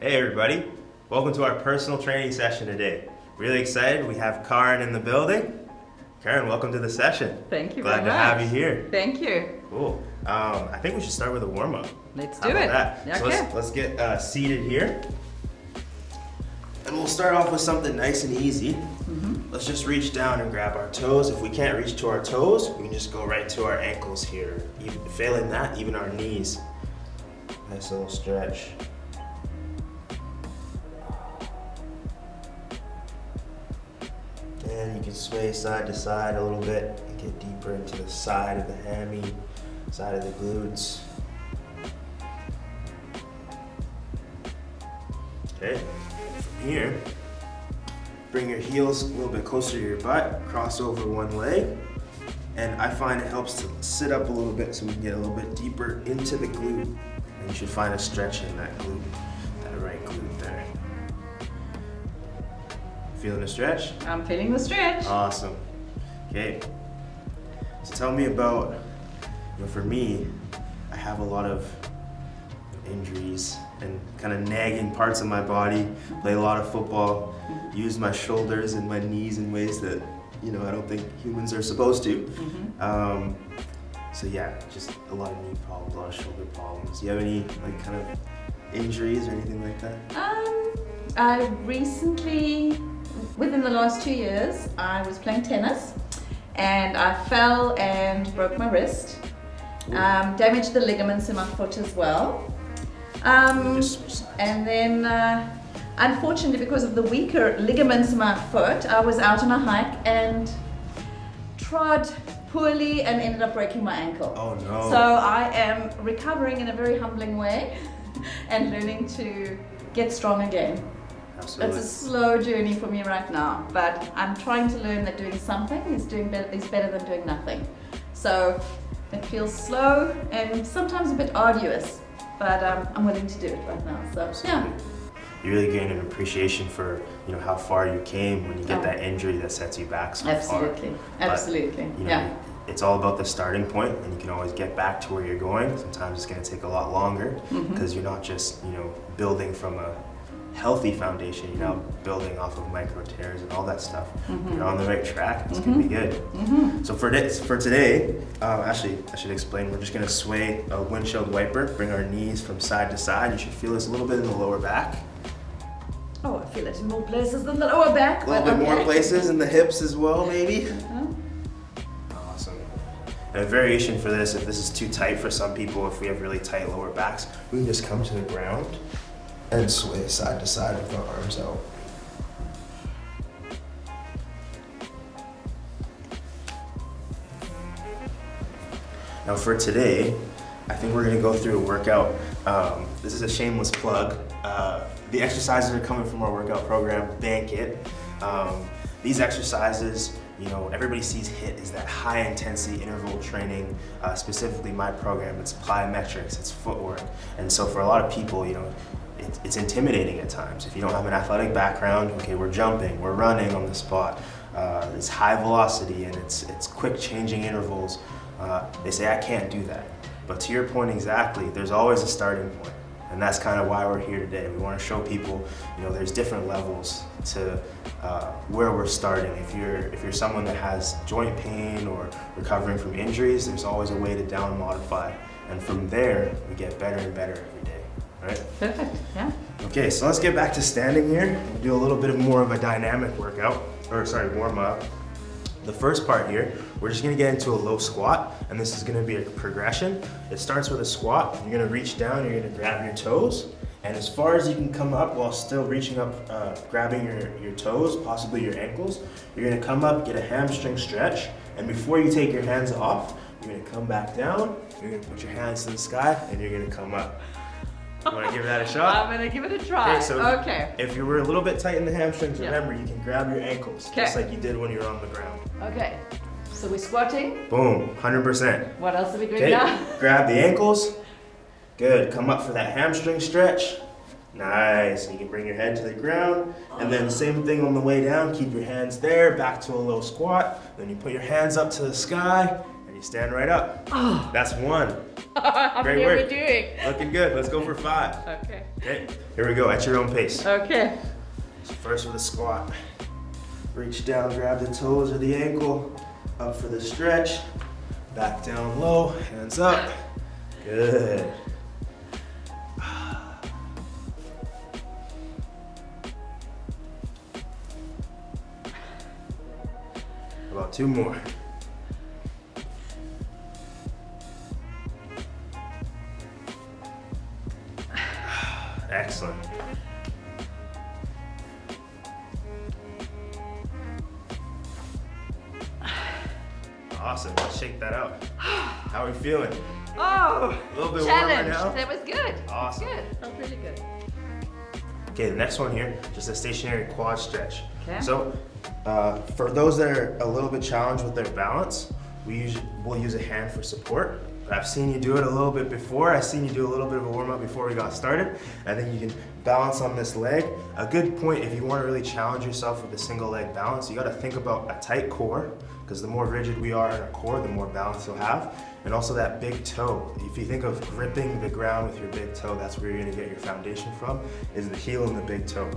Hey everybody, welcome to our personal training session today. Really excited, we have Karen in the building. Karen, welcome to the session. Thank you Glad very much. to have you here. Thank you. Cool. I think we should start with a warm-up. Let's How do about it. that? Yeah, So okay. let's get seated here. And we'll start off with something nice and easy. Let's just reach down and grab our toes. If we can't reach to our toes, we can just go right to our ankles here. Failing that, even our knees. Nice little stretch. And you can sway side to side a little bit and get deeper into the side of the hammy, side of the glutes. Okay, from here, bring your heels a little bit closer to your butt, cross over one leg, and I find it helps to sit up a little bit so we can get a little bit deeper into the glute, and you should find a stretch in that glute, that right glute there. Feeling the stretch? I'm feeling the stretch. Awesome. Okay. So tell me about, for me, I have a lot of injuries and kind of nagging parts of my body. Play a lot of football, use my shoulders and my knees in ways that, I don't think humans are supposed to. So yeah, just a lot of knee problems, a lot of shoulder problems. Do you have any kind of injuries or anything like that? I recently, within the last 2 years, I was playing tennis and I fell and broke my wrist. Damaged the ligaments in my foot as well. And then, unfortunately, because of the weaker ligaments in my foot, I was out on a hike and trod poorly and ended up breaking my ankle. Oh no. So I am recovering in a very humbling way and learning to get strong again. Absolutely. It's a slow journey for me right now, but I'm trying to learn that doing something is better than doing nothing. So it feels slow and sometimes a bit arduous, but I'm willing to do it right now. So Absolutely. yeah. You really gain an appreciation for how far you came when you get that injury that sets you back so far. Absolutely. Yeah. It's all about the starting point, and you can always get back to where you're going. Sometimes it's going to take a lot longer because you're not just building from a healthy foundation. You're now building off of micro tears and all that stuff. You're on the right track. It's going to be good. So for today, actually I should explain. We're just going to sway a windshield wiper. Bring our knees from side to side. You should feel this a little bit in the lower back. Oh, I feel it in more places than the lower back. A little bit more places in the hips as well, maybe. Awesome. And a variation for this, if this is too tight for some people, if we have really tight lower backs, we can just come to the ground and sway side to side with our arms out. Now for today, I think we're gonna go through a workout. This is a shameless plug. The exercises are coming from our workout program, Bank It. These exercises, everybody sees HIIT as that high intensity interval training. Specifically my program, it's plyometrics, it's footwork. And so for a lot of people, it's intimidating at times. If you don't have an athletic background, okay, we're jumping, we're running on the spot. It's high velocity and it's quick changing intervals. They say, I can't do that. But to your point exactly, there's always a starting point. And that's kind of why we're here today. We want to show people, there's different levels to where we're starting. If you're someone that has joint pain or recovering from injuries, there's always a way to down modify. And from there, we get better and better every day, right? Perfect, yeah. Okay, so let's get back to standing here. We'll do a little bit more of a dynamic workout, warm up. The first part here, we're just gonna get into a low squat, and this is gonna be a progression. It starts with a squat. You're gonna reach down, you're gonna grab your toes, and as far as you can come up while still reaching up, grabbing your toes, possibly your ankles, you're gonna come up, get a hamstring stretch, and before you take your hands off, you're gonna come back down, you're gonna put your hands to the sky, and you're gonna come up. You wanna give that a shot? I'm gonna give it a try. Okay. If you were a little bit tight in the hamstrings, remember you can grab your ankles, just like you did when you were on the ground. Okay. So we're squatting. Boom, 100%. What else are we doing now? Grab the ankles. Good, come up for that hamstring stretch. Nice, you can bring your head to the ground. And then same thing on the way down, keep your hands there, back to a low squat. Then you put your hands up to the sky and you stand right up. That's one. How Great many are we work. doing? Looking good. Let's go for 5. Okay. Okay, here we go, at your own pace. Okay. So first with a squat. Reach down, grab the toes or the ankle. Up for the stretch. Back down low, hands up. Good. About 2 more. Excellent. Awesome, let's shake that out. How are we feeling? Oh, A little bit challenge. warmer now? That was good. Awesome. Good. Felt really good. Okay, the next one here, just a stationary quad stretch. Okay. So, for those that are a little bit challenged with their balance, we'll use a hand for support. I've seen you do it a little bit before. I've seen you do a little bit of a warm up before we got started. I think you can balance on this leg. A good point if you want to really challenge yourself with a single leg balance, you got to think about a tight core, because the more rigid we are in our core, the more balance you'll have. And also that big toe. If you think of gripping the ground with your big toe, that's where you're going to get your foundation from, is the heel and the big toe.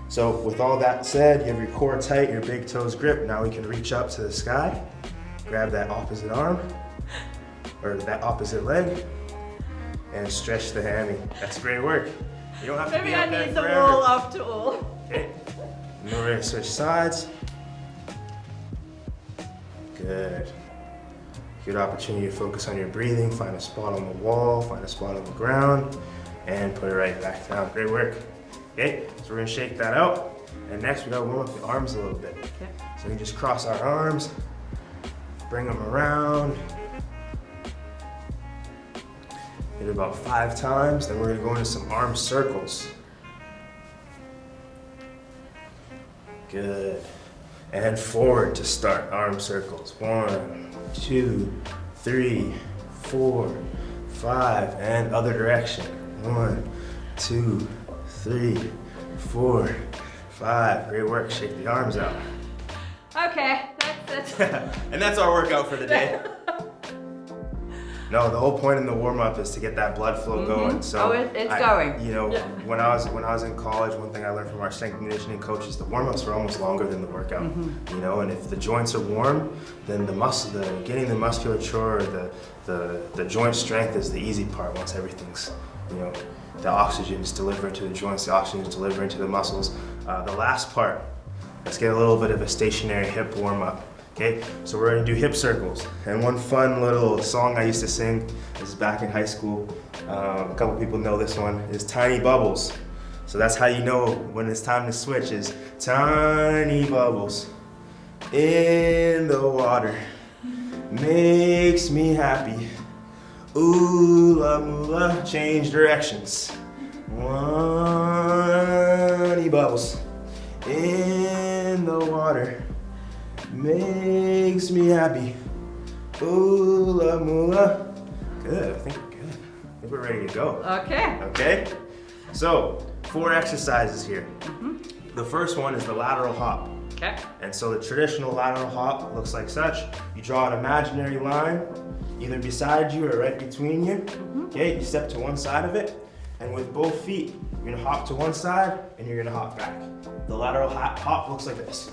So with all that said, you have your core tight, your big toes grip. Now we can reach up to the sky, grab that opposite arm, or that opposite leg, and stretch the hammy. That's great work. You don't have to Maybe be I up there need the forever. wall after all. Okay, now we're gonna switch sides. Good. Good opportunity to focus on your breathing, find a spot on the wall, find a spot on the ground, and put it right back down. Great work. Okay, so we're gonna shake that out. And next we gotta warm up the arms a little bit. Okay. So we just cross our arms, bring them around. Hit it about 5 times, then we're gonna go into some arm circles. Good. And forward to start, arm circles. 1, 2, 3, 4, 5, and other direction. 1, 2, 3, 4, 5. Great work, shake the arms out. Okay, that's it. And that's our workout for today. No, the whole point in the warm-up is to get that blood flow going. So it's going. You know, Yeah. when I was in college, one thing I learned from our strength and conditioning coaches, the warm-ups were almost longer than the workout. You know, and if the joints are warm, then getting the musculature, or the joint strength is the easy part. Once everything's, you know, the oxygen is delivered to the joints, the oxygen is delivered to the muscles. The last part, let's get a little bit of a stationary hip warm-up. Okay, so we're gonna do hip circles. And one fun little song I used to sing, this is back in high school, a couple people know this one, is Tiny Bubbles. So that's how you know when it's time to switch, is tiny bubbles in the water, makes me happy. Ooh la moolah, change directions. Tiny bubbles in the water, makes me happy. Ooh la moolah. Good, I think we're good. I think we're ready to go. Okay. Okay? So, 4 exercises here. The first one is the lateral hop. Okay. And so the traditional lateral hop looks like such. You draw an imaginary line, either beside you or right between you. Okay, you step to one side of it, and with both feet, you're gonna hop to one side, and you're gonna hop back. The lateral hop looks like this.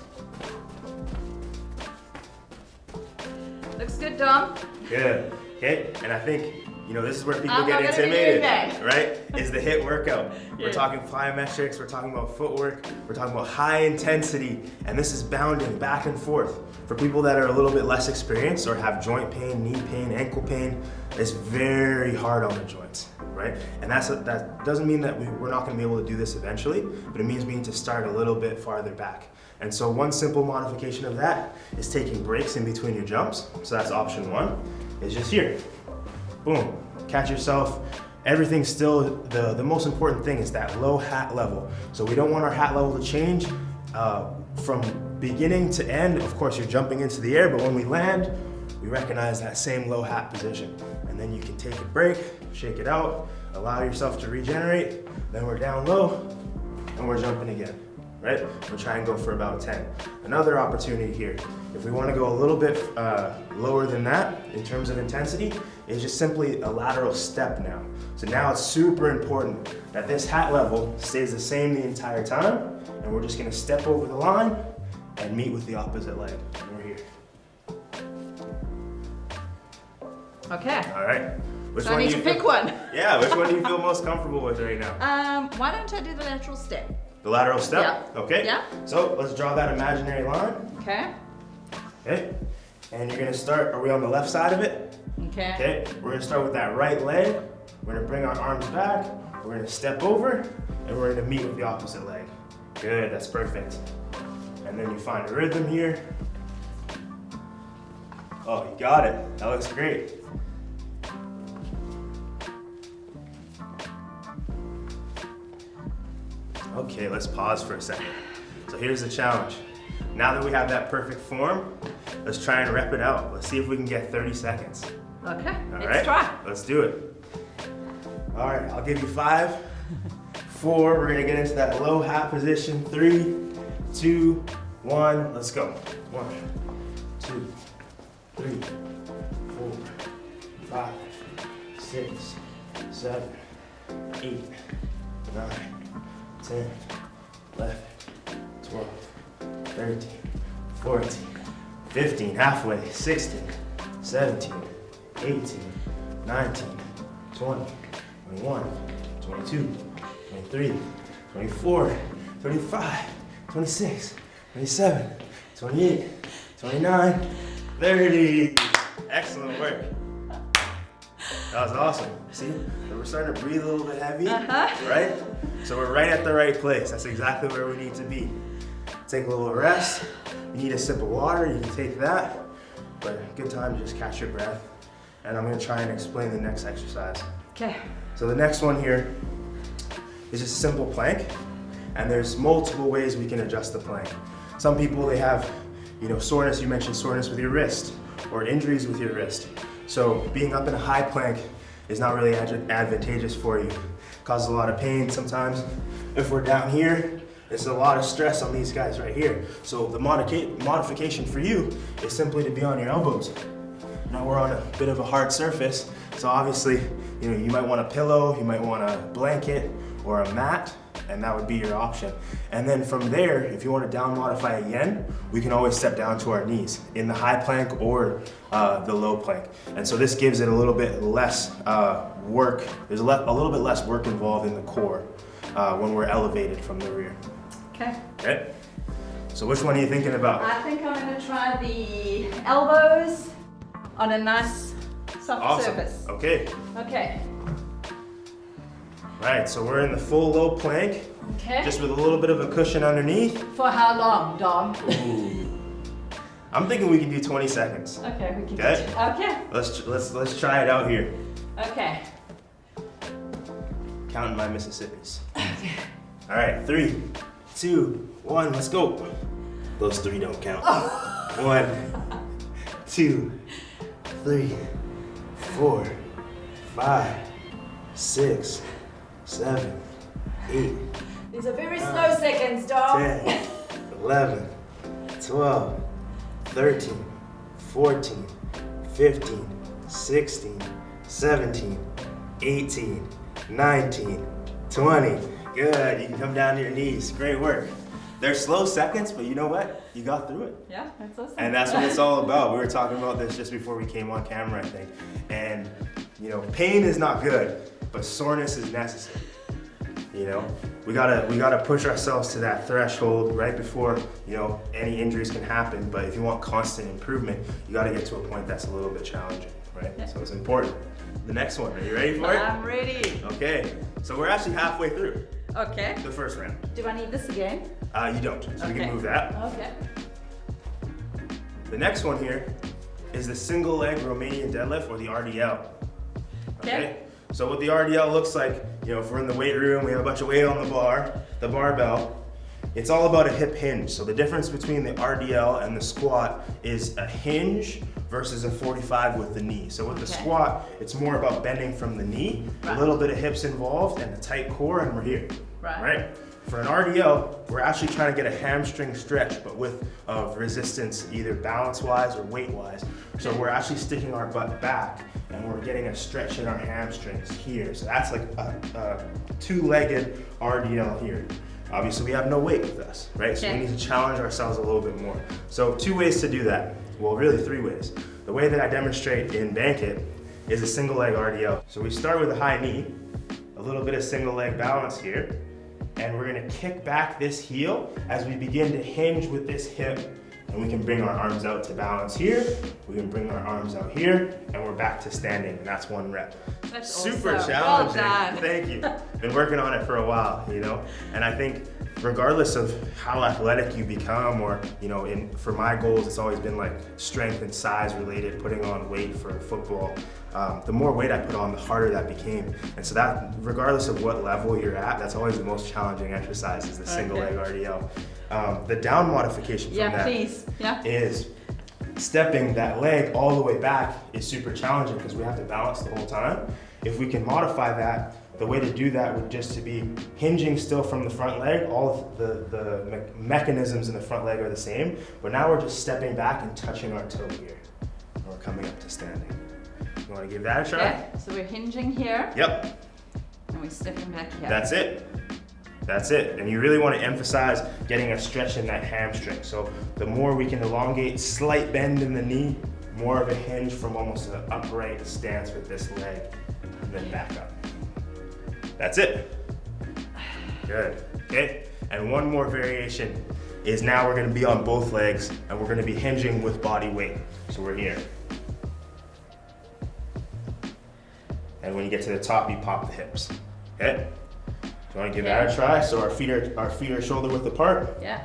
Looks good, Dom. Good. Okay, and I think, you know, this is where people I'm get not gonna be intimidated, doing that. right? Is the HIIT workout. Yeah. We're talking plyometrics, we're talking about footwork, we're talking about high intensity, and this is bounding back and forth. For people that are a little bit less experienced or have joint pain, knee pain, ankle pain, it's very hard on the joints, right? And that doesn't mean that we're not gonna be able to do this eventually, but it means we need to start a little bit farther back. And so one simple modification of that is taking breaks in between your jumps. So that's option 1, is just here. Boom, catch yourself. Everything's still, the most important thing is that low hat level. So we don't want our hat level to change from beginning to end. Of course, you're jumping into the air, but when we land, we recognize that same low hat position. And then you can take a break, shake it out, allow yourself to regenerate. Then we're down low and we're jumping again, right? We'll try and go for about 10. Another opportunity here, if we want to go a little bit lower than that in terms of intensity, is just simply a lateral step now. So now it's super important that this hat level stays the same the entire time, and we're just gonna step over the line and meet with the opposite leg. And we're here. Okay. All right. Which So I one need do to you pick feel, one. Yeah, which one do you feel most comfortable with right now? Why don't I do the lateral step? The lateral step? Yeah. Okay. Yeah. So let's draw that imaginary line. Okay. Okay. And you're gonna start, are we on the left side of it? Okay. Okay. We're gonna start with that right leg. We're gonna bring our arms back. We're gonna step over, and we're gonna meet with the opposite leg. Good, that's perfect. And then you find a rhythm here. Oh, you got it. That looks great. Okay, let's pause for a second. So here's the challenge. Now that we have that perfect form, let's try and rep it out. Let's see if we can get 30 seconds. Okay, All let's right? try. Let's do it. All right, I'll give you 5, 4, we're gonna get into that low hat position. 3, 2, 1, let's go. 1, 2, 3, 4, 5, 6, 7, 8, 9, 10, 11, 12, 13, 14, 15, halfway, 16, 17, 18, 19, 20, 21, 22, 23, 24, 25, 26, 27, 28, 29, 30. Excellent work. That was awesome. See, we're starting to breathe a little bit heavy, right? So we're right at the right place. That's exactly where we need to be. Take a little rest. You need a sip of water, you can take that. But good time to just catch your breath. And I'm gonna try and explain the next exercise. Okay. So the next one here is just a simple plank. And there's multiple ways we can adjust the plank. Some people, they have, soreness. You mentioned soreness with your wrist or injuries with your wrist. So being up in a high plank is not really advantageous for you. Causes a lot of pain sometimes. If we're down here, it's a lot of stress on these guys right here. So the modification for you is simply to be on your elbows. Now we're on a bit of a hard surface, so obviously, you might want a pillow, you might want a blanket or a mat, and that would be your option. And then from there, if you want to down modify again, we can always step down to our knees in the high plank or the low plank. And so this gives it a little bit less work. There's a little bit less work involved in the core when we're elevated from the rear. Okay. Okay. So which one are you thinking about? I think I'm going to try the elbows on a nice soft Awesome. surface. Okay. Okay. Right, so we're in the full low plank, Okay. just with a little bit of a cushion underneath. For how long, Dom? Ooh. I'm thinking we can do 20 seconds. Okay, we can Okay. do Okay. Let's try it out here. Okay. Counting my Mississippis. All right, 3, 2, 1, let's go. Those 3 don't count. 1, 2, 3, 4, 5, 6, 7, 8, These are very slow seconds, Dom. 10, 11, 12, 13, 14, 15, 16, 17, 18, 19, 20. Good, you can come down to your knees. Great work. They're slow seconds, but you know what? You got through it. Yeah, that's awesome. And that's what it's all about. We were talking about this just before we came on camera, I think. And, pain is not good, but soreness is necessary. We gotta push ourselves to that threshold right before, any injuries can happen. But if you want constant improvement, you gotta get to a point that's a little bit challenging, right? Yeah. So it's important. The next one, are you ready for it? I'm ready. Okay, so we're actually halfway through Okay. the first round. Do I need this again? You don't, so we Okay. can move that. Okay. The next one here is the single leg Romanian deadlift, or the RDL. Okay. So what the RDL looks like, if we're in the weight room, we have a bunch of weight on the barbell, it's all about a hip hinge. So the difference between the RDL and the squat is a hinge versus a 45 with the knee. So with the Okay. squat, it's more about bending from the knee, Right. a little bit of hips involved and a tight core, and we're here. Right. Right? For an RDL, we're actually trying to get a hamstring stretch, but with resistance, either balance-wise or weight-wise. So we're actually sticking our butt back, and we're getting a stretch in our hamstrings here. So that's like a two-legged RDL here. Obviously, we have no weight with us, right? So we need to challenge ourselves a little bit more. So 2 ways to do that. Well, really 3 ways. The way that I demonstrate in bank it is a single leg RDL. So we start with a high knee, a little bit of single leg balance here, and we're gonna kick back this heel as we begin to hinge with this hip, and we can bring our arms out to balance here, we can bring our arms out here, and we're back to standing, and that's 1 rep. That's super awesome. challenging. Well done. Thank you. Been working on it for a while, you know, and I think regardless of how athletic you become, or for my goals, it's always been like strength and size related, putting on weight for football. The more weight I put on, the harder that became. And so that, regardless of what level you're at, that's always the most challenging exercise, is the single leg RDL. The down modification from that is stepping that leg all the way back is super challenging because we have to balance the whole time. If we can modify that, the way to do that would just to be hinging still from the front leg. All of the mechanisms in the front leg are the same, but now we're just stepping back and touching our toe here. And we're coming up to standing. You want to give that a try? Okay, so we're hinging here. Yep. And we're stepping back here. That's it. That's it. And you really want to emphasize getting a stretch in that hamstring. So the more we can elongate, slight bend in the knee, more of a hinge from almost an upright stance with this leg, and then back up. That's it. Good. Okay. And one more variation is now we're going to be on both legs, and we're going to be hinging with body weight. So we're here. And when you get to the top, you pop the hips. Okay? Do you want to give that a try? So our feet are shoulder width apart. Yeah.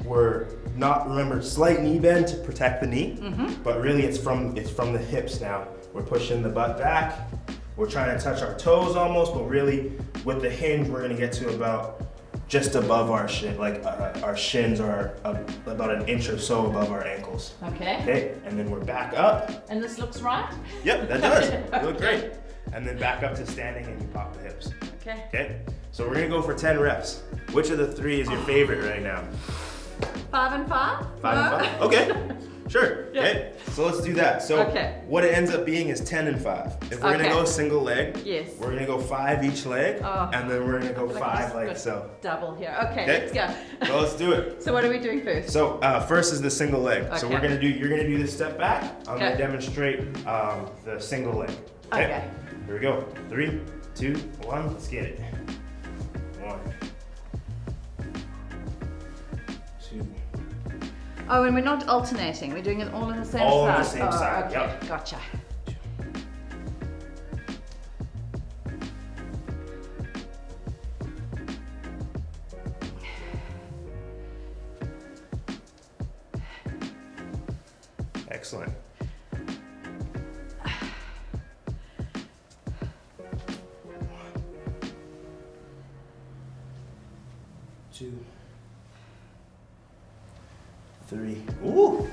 We're not, remember, slight knee bend to protect the knee, but really it's from the hips now. We're pushing the butt back. We're trying to touch our toes almost, but really with the hinge, we're gonna get to about just above our shin, like our shins are about an inch or so above our ankles. Okay. Okay, and then we're back up. And this looks right? Yep, that does. You look great. And then back up to standing, and you pop the hips. Okay. Okay, so we're gonna go for 10 reps. Which of the 3 is your favorite right now? 5 and 5? 5 and 5? Okay, sure. Yeah. Okay, so let's do that. So what it ends up being is 10 and 5. If we're gonna go single leg, we're gonna go 5 each leg, and then we're gonna go 5 like so. Double here. Okay, let's go. So let's do it. So what are we doing first? So first is the single leg. So you're gonna do the step back. I'm gonna demonstrate the single leg. Okay. Here we go. 3, 2, 1. Let's get it. 1, 2. Oh, and we're not alternating. We're doing it all on the same side. All on the same side. Okay, yep. Gotcha. Excellent. 2, 3. Ooh!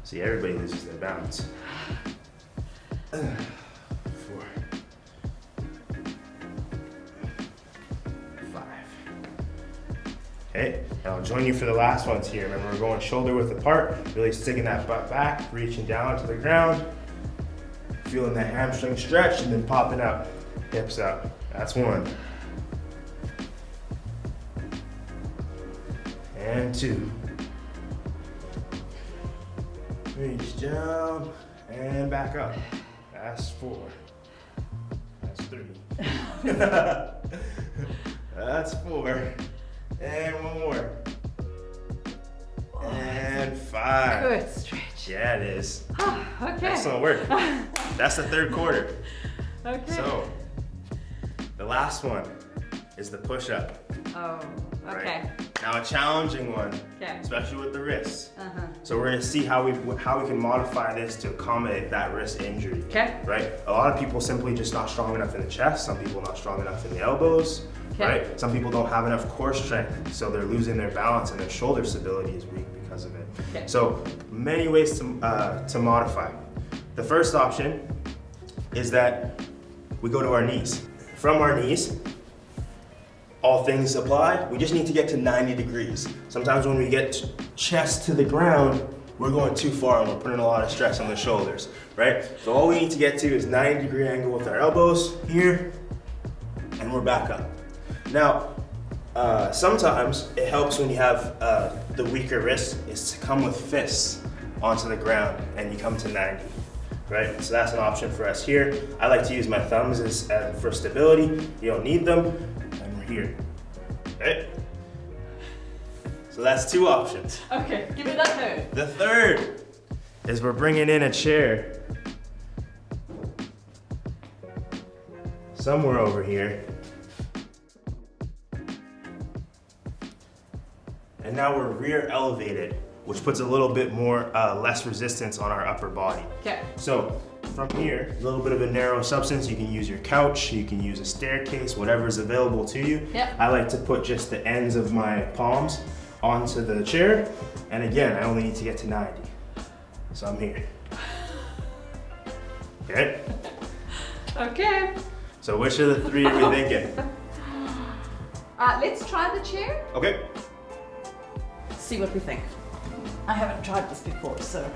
See, everybody loses their balance. 4. 5. Okay, and I'll join you for the last ones here. Remember, we're going shoulder width apart, really sticking that butt back, reaching down to the ground, feeling that hamstring stretch, and then popping up, hips up. That's 1. And 2. Reach down and back up. That's 4. That's 3. That's 4. And 1 more. And 5. Good stretch. Yeah, it is. Okay. Excellent work. That's the 3rd quarter. Okay. So, the last one is the push-up. Oh, okay. Right? Now a challenging one, especially with the wrists. So we're gonna see how we can modify this to accommodate that wrist injury. Right? A lot of people simply just not strong enough in the chest. Some people not strong enough in the elbows. Right? Some people don't have enough core strength, so they're losing their balance and their shoulder stability is weak because of it. So many ways to modify. The first option is that we go to our knees. From our knees, all things apply. We just need to get to 90 degrees. Sometimes when we get chest to the ground, we're going too far and we're putting a lot of stress on the shoulders, right? So all we need to get to is 90-degree angle with our elbows here, and we're back up. Now, sometimes it helps when you have the weaker wrist is to come with fists onto the ground and you come to 90, right? So that's an option for us here. I like to use my thumbs for stability. You don't need them, and we're here, right? So that's 2 options. Okay, give me that third. The third is we're bringing in a chair somewhere over here. And now we're rear elevated, which puts a little bit more, less resistance on our upper body. Okay. So from here, a little bit of a narrow substance. You can use your couch, you can use a staircase, whatever is available to you. Yep. I like to put just the ends of my palms onto the chair. And again, I only need to get to 90. So I'm here. Okay? Okay. So which of the 3 are we thinking? Let's try the chair. Okay. See what we think. I haven't tried this before, so.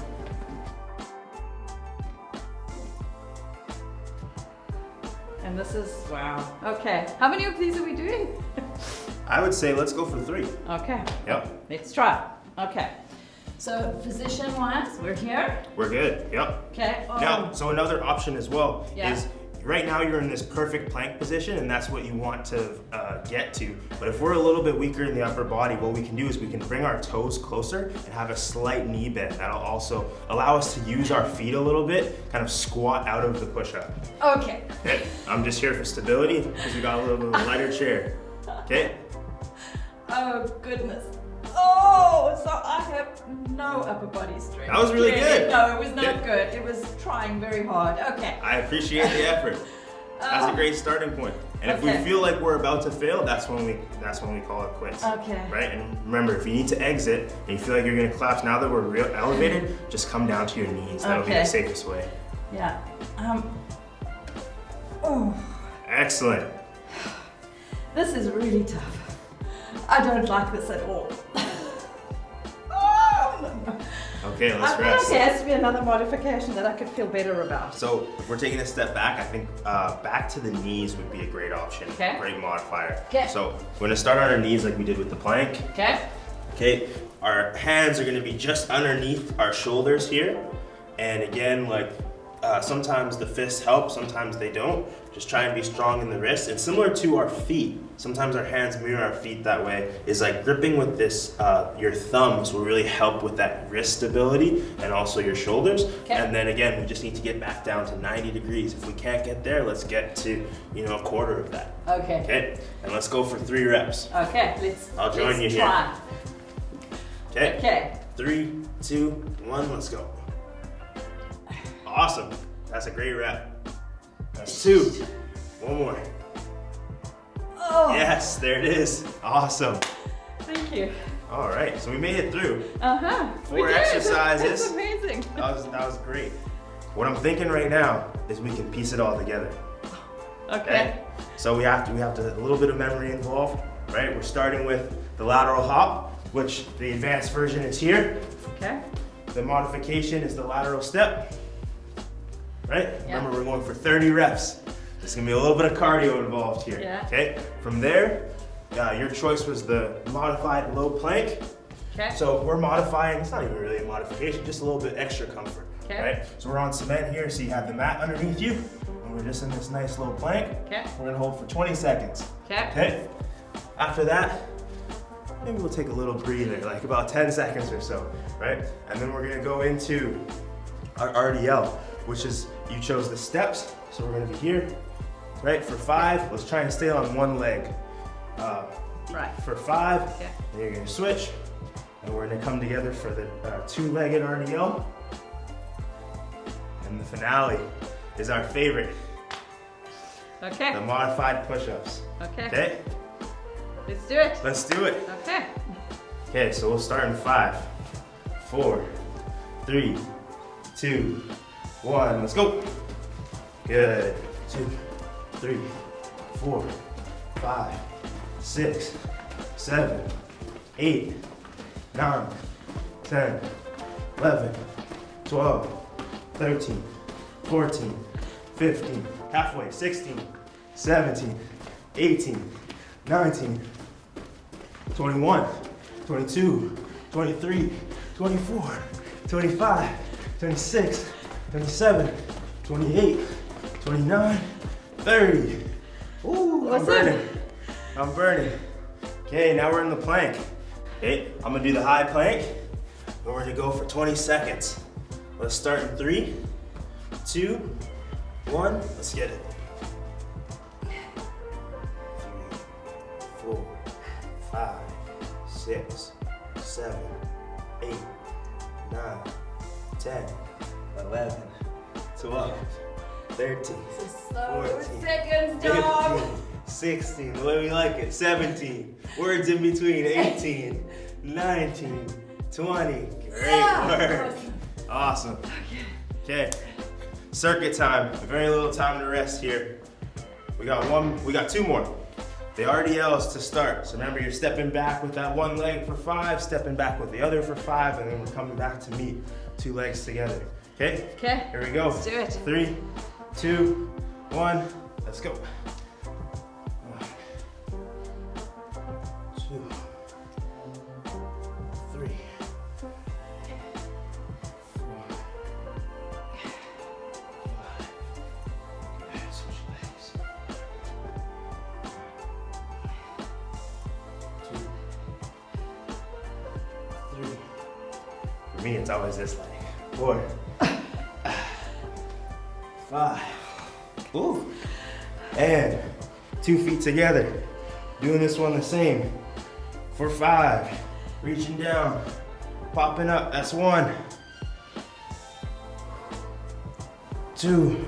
And this is, wow. Okay, how many of these are we doing? I would say let's go for 3. Okay, Yep. let's try. Okay, so position-wise, we're here. We're good. Yep. Okay. Now, so another option as well Yeah. is right now you're in this perfect plank position and that's what you want to get to. But if we're a little bit weaker in the upper body, what we can do is we can bring our toes closer and have a slight knee bend. That'll also allow us to use our feet a little bit, kind of squat out of the push-up. Okay. Okay, I'm just here for stability because we got a little bit of a lighter chair. Okay? Oh, goodness. Oh, so I have no upper body strength. That was really good. No, it was not Yeah. good. It was trying very hard. Okay. I appreciate the effort. That's a great starting point. And if we Okay. feel like we're about to fail, that's when we call it quits. Okay. Right? And remember, if you need to exit and you feel like you're gonna collapse now that we're real elevated, just come down to your knees. That'll be Okay. the safest way. Yeah. Oh, Excellent. this is really tough. I don't like this at all. Oh, Okay, let's I feel rest. like there has to be another modification that I could feel better about. So if we're taking a step back, I think back to the knees would be a great option. Okay. Great modifier. Okay. So we're gonna start on our knees like we did with the plank. Okay. Okay, our hands are gonna be just underneath our shoulders here. And again, like sometimes the fists help, sometimes they don't. Just try and be strong in the wrist. And similar to our feet, sometimes our hands mirror our feet that way, is like gripping with this, your thumbs will really help with that wrist stability and also your shoulders. Okay. And then again, we just need to get back down to 90 degrees. If we can't get there, let's get to, a quarter of that. Okay. Okay, and let's go for 3 reps. Okay, I'll join let's you here. try. Okay. Okay. 3, 2, 1, let's go. Awesome. That's a great rep. That's 2. One more. Oh, Yes, there it is. Awesome. thank you. All right, so we made it through. Uh-huh. we 4 did. exercises. That's amazing. That was great. What I'm thinking right now is we can piece it all together. Okay. So we have a little bit of memory involved, right? We're starting with the lateral hop, which the advanced version is here. Okay. The modification is the lateral step, right? Yeah. Remember, we're going for 30 reps. There's gonna be a little bit of cardio involved here, Yeah. okay? From there, your choice was the modified low plank. Okay. So we're modifying, it's not even really a modification, just a little bit extra comfort, Okay. right? So we're on cement here, so you have the mat underneath you, and we're just in this nice low plank. Okay. We're gonna hold for 20 seconds, Okay. okay? After that, maybe we'll take a little breather, like about 10 seconds or so, right? And then we're gonna go into our RDL, which is, you chose the steps, so we're gonna be here, right? For 5, let's try and stay on one leg. Right. For 5, Okay. then you're gonna switch, and we're gonna come together for the 2-legged RDL. And the finale is our favorite, Okay. the modified push-ups. Okay. Okay, Let's do it. let's do it. Okay. Okay, so we'll start in 5, 4, 3, 2, 1, let's go. Good. 2, 3, 4, 5, 6, 7, 8, 9, 10, 11, 12, 13, 14, 15, halfway, 16, 17, 18, 19, 21, 22, 23, 24, 25, 26, 27, 28, 29, 30. Ooh, I'm burning. I'm burning. Okay, now we're in the plank. Okay, I'm gonna do the high plank, and we're gonna go for 20 seconds. Let's start in 3, 2, 1, let's get it. 3, 4, 5, 6, 7, 8, 9, 10, 11, 12, 13, 14, seconds, dog. 15, 16, the way we like it, 17, words in between, 18, 19, 20, great work. Awesome. Okay, circuit time, very little time to rest here. We got 2 more. The RDLs to start. So remember, you're stepping back with that one leg for 5, stepping back with the other for 5, and then we're coming back to meet 2 legs together. Okay? Okay. Here we go. Let's do it. 3, 2, 1, let's go. 1, 2, 3, 4, 5. Switch legs. 2, 3. For me, it's always this leg. 4, 5. Ooh. And 2 feet together. Doing this one the same. For 5. Reaching down. Popping up. That's 1. 2.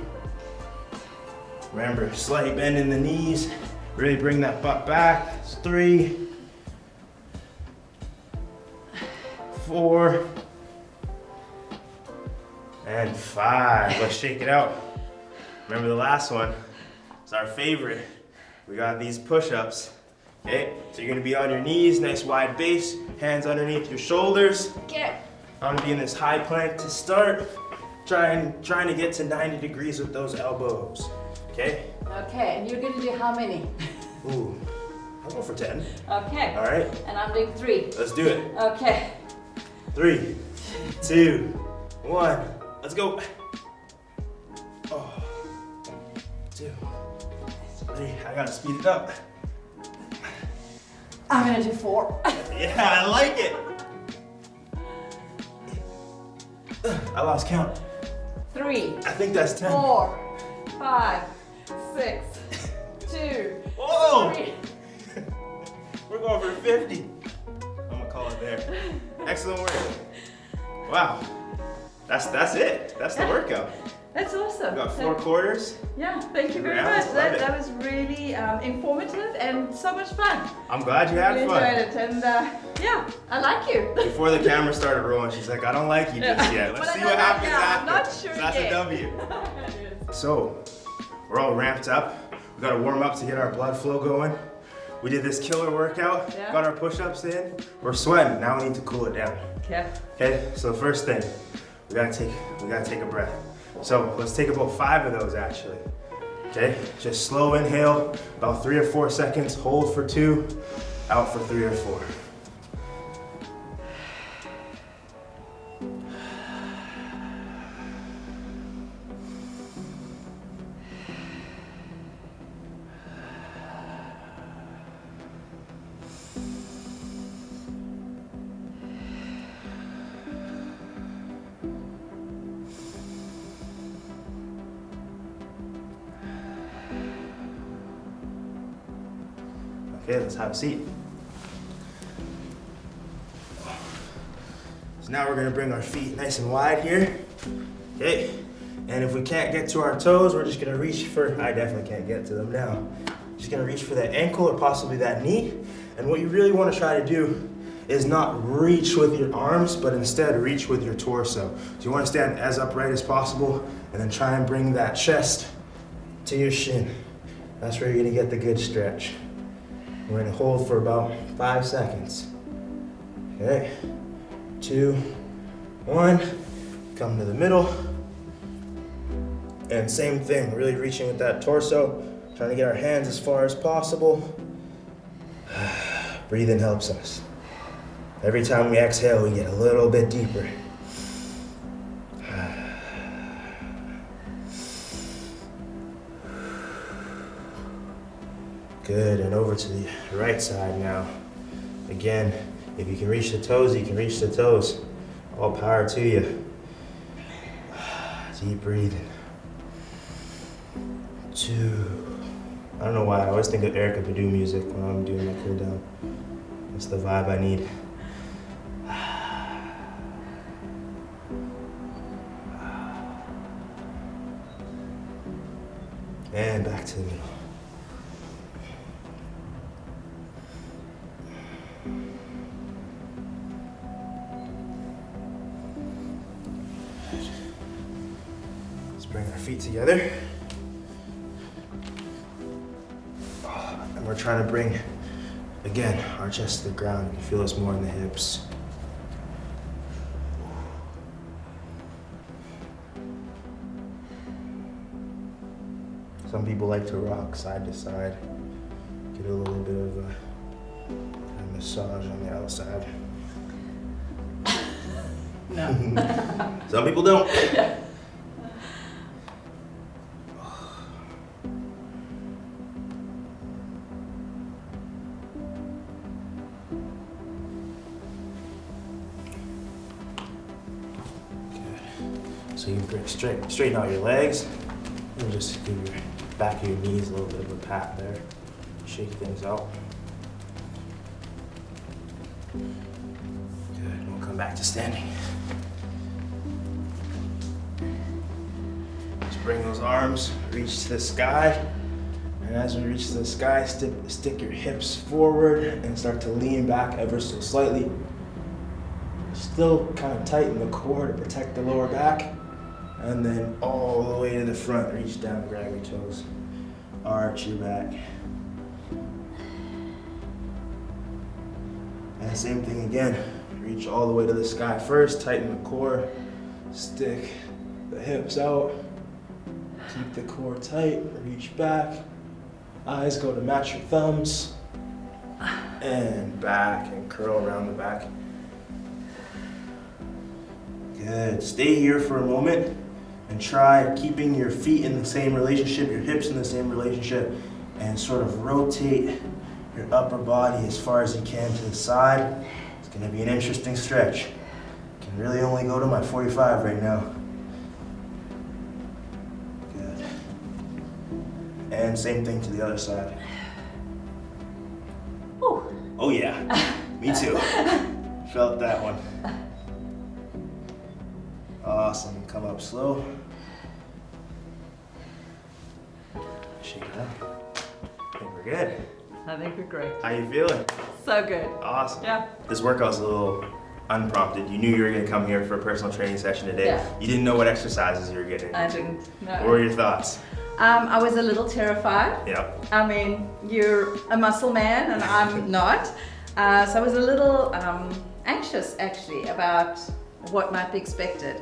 Remember, slight bend in the knees. Really bring that butt back. It's 3. 4. And 5. Let's shake it out. Remember the last one? It's our favorite. We got these push-ups. Okay, so you're gonna be on your knees, nice wide base, hands underneath your shoulders. Okay. I'm gonna be in this high plank to start. Trying to get to 90 degrees with those elbows. Okay? Okay, and you're gonna do how many? Ooh, I'll go for 10. Okay. All right, And I'm doing 3. let's do it. Okay. 3, 2, 1, let's go. Oh, 2, 3, I gotta speed it up. I'm gonna do 4. Yeah, I like it. I lost count. 3, I think that's 10. 4, 5, 6, 2, Whoa! 3. We're going for 50. I'm gonna call it there. Excellent work. Wow. That's it. That's the workout. That's awesome. We got 4 quarters. Yeah, thank you very Rounds, much. love it. That was really informative and so much fun. I'm glad you had Really fun. enjoyed it, and yeah, I like you. Before the camera started rolling, she's like, I don't like you just yet. Let's But see I what don't happens like after. I'm not sure So that's yet. a W. So, we're all ramped up. We gotta warm up to get our blood flow going. We did this killer workout, Yeah. got our push-ups in. We're sweating, now we need to cool it down. Okay. Okay, so first thing, we gotta take a breath. So let's take about 5 of those actually. Okay, just slow inhale, about 3 or 4 seconds, hold for 2, out for 3 or 4. Okay, let's have a seat. So now we're gonna bring our feet nice and wide here. Okay, and if we can't get to our toes, we're just gonna reach for, I definitely can't get to them now. Just gonna reach for that ankle or possibly that knee. And what you really wanna try to do is not reach with your arms, but instead reach with your torso. So you wanna stand as upright as possible and then try and bring that chest to your shin. That's where you're gonna get the good stretch. We're gonna hold for about 5 seconds. Okay, 2, 1, come to the middle. And same thing, really reaching with that torso, trying to get our hands as far as possible. Breathing helps us. Every time we exhale, we get a little bit deeper. Good, and over to the right side now. Again, if you can reach the toes, you can reach the toes. All power to you. Deep breathing. 2. I don't know why, I always think of Erykah Badu music when I'm doing my cool down. That's the vibe I need. And back to the middle. Let's bring our feet together. And we're trying to bring, again, our chest to the ground. You can feel us more in the hips. Some people like to rock side to side. Get a little bit of a massage on the outside. No. Some people don't. So you can straighten out your legs and just give your back of your knees a little bit of a pat there. Shake things out. Good, we'll come back to standing. Just bring those arms, reach to the sky. And as we reach to the sky, stick your hips forward and start to lean back ever so slightly. Still kind of tighten the core to protect the lower back. And then all the way to the front, reach down, grab your toes. Arch your back. And same thing again. Reach all the way to the sky first, tighten the core, stick the hips out, keep the core tight, reach back. Eyes go to match your thumbs. And back and curl around the back. Good, stay here for a moment. And try keeping your feet in the same relationship, your hips in the same relationship, and sort of rotate your upper body as far as you can to the side. It's gonna be an interesting stretch. Can really only go to my 45 right now. Good. And same thing to the other side. Ooh. Oh yeah, me too. Felt that one. Awesome, come up slow. Shake it up. I think we're good. I think we're great. How you feeling? So good. Awesome. Yeah. This workout's a little unprompted. You knew you were gonna come here for a personal training session today. Yeah. You didn't know what exercises you were getting. I didn't know. What were your thoughts? I was a little terrified. Yep. I mean, you're a muscle man and I'm not. So I was a little anxious actually about what might be expected.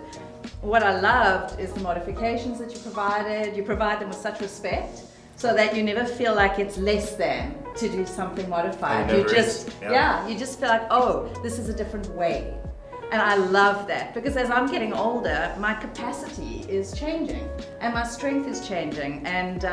What I loved is the modifications that you provided. You provide them with such respect so that you never feel like it's less than to do something modified. It You never just, is. Yeah. you just feel like, oh, this is a different way. And I love that because as I'm getting older, my capacity is changing and my strength is changing. And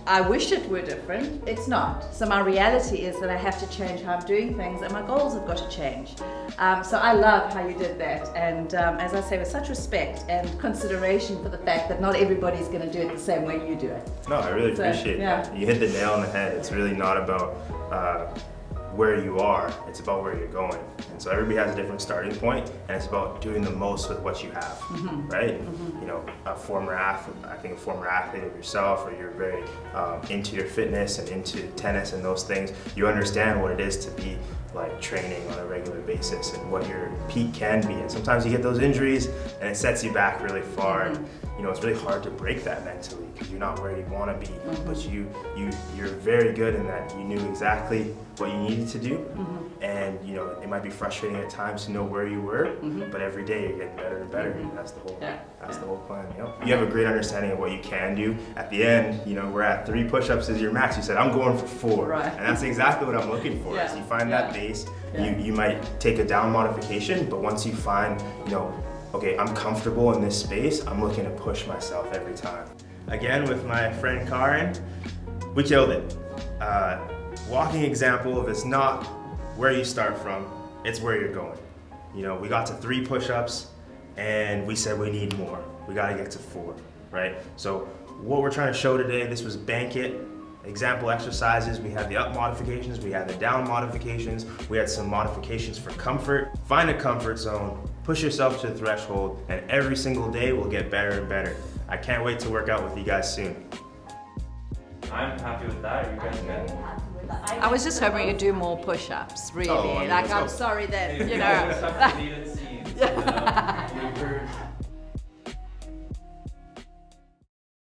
I wish it were different. It's not. So my reality is that I have to change how I'm doing things and my goals have got to change. So I love how you did that. And as I say, with such respect and consideration for the fact that not everybody's going to do it the same way you do it. No, I really appreciate that. You hit the nail on the head. It's really not about where you are, it's about where you're going. And so everybody has a different starting point, and it's about doing the most with what you have, right? You know, a former athlete, I think a former athlete of yourself, or you're very into your fitness and into tennis and those things, you understand what it is to be like training on a regular basis and what your peak can be. And sometimes you get those injuries and it sets you back really far. And, you know, it's really hard to break that mentally because you're not where you want to be. But you're very good in that you knew exactly what you needed to do. And you know, it might be frustrating at times to know where you were, but every day you're getting better and better. That's the whole the whole plan. You know, you have a great understanding of what you can do. At the end, you know, we're at 3 push-ups is your max. You said I'm going for 4, and that's exactly what I'm looking for. Is you find that base. You might take a down modification, but once you find, you know, okay, I'm comfortable in this space, I'm looking to push myself every time. Again, with my friend Karin, we killed it. Walking example of it's not where you start from, it's where you're going. You know, we got to 3 push-ups and we said we need more. We gotta get to 4, right? So what we're trying to show today, this was bank it, example exercises. We had the up modifications, we had the down modifications, we had some modifications for comfort. Find a comfort zone, push yourself to the threshold, and every single day will get better and better. I can't wait to work out with you guys soon. I'm happy with that. Are you guys good? I was just hoping you'd do more push-ups, really. Oh, I mean, like, let's I'm go. sorry that, you Maybe know. stuff we didn't see. We've heard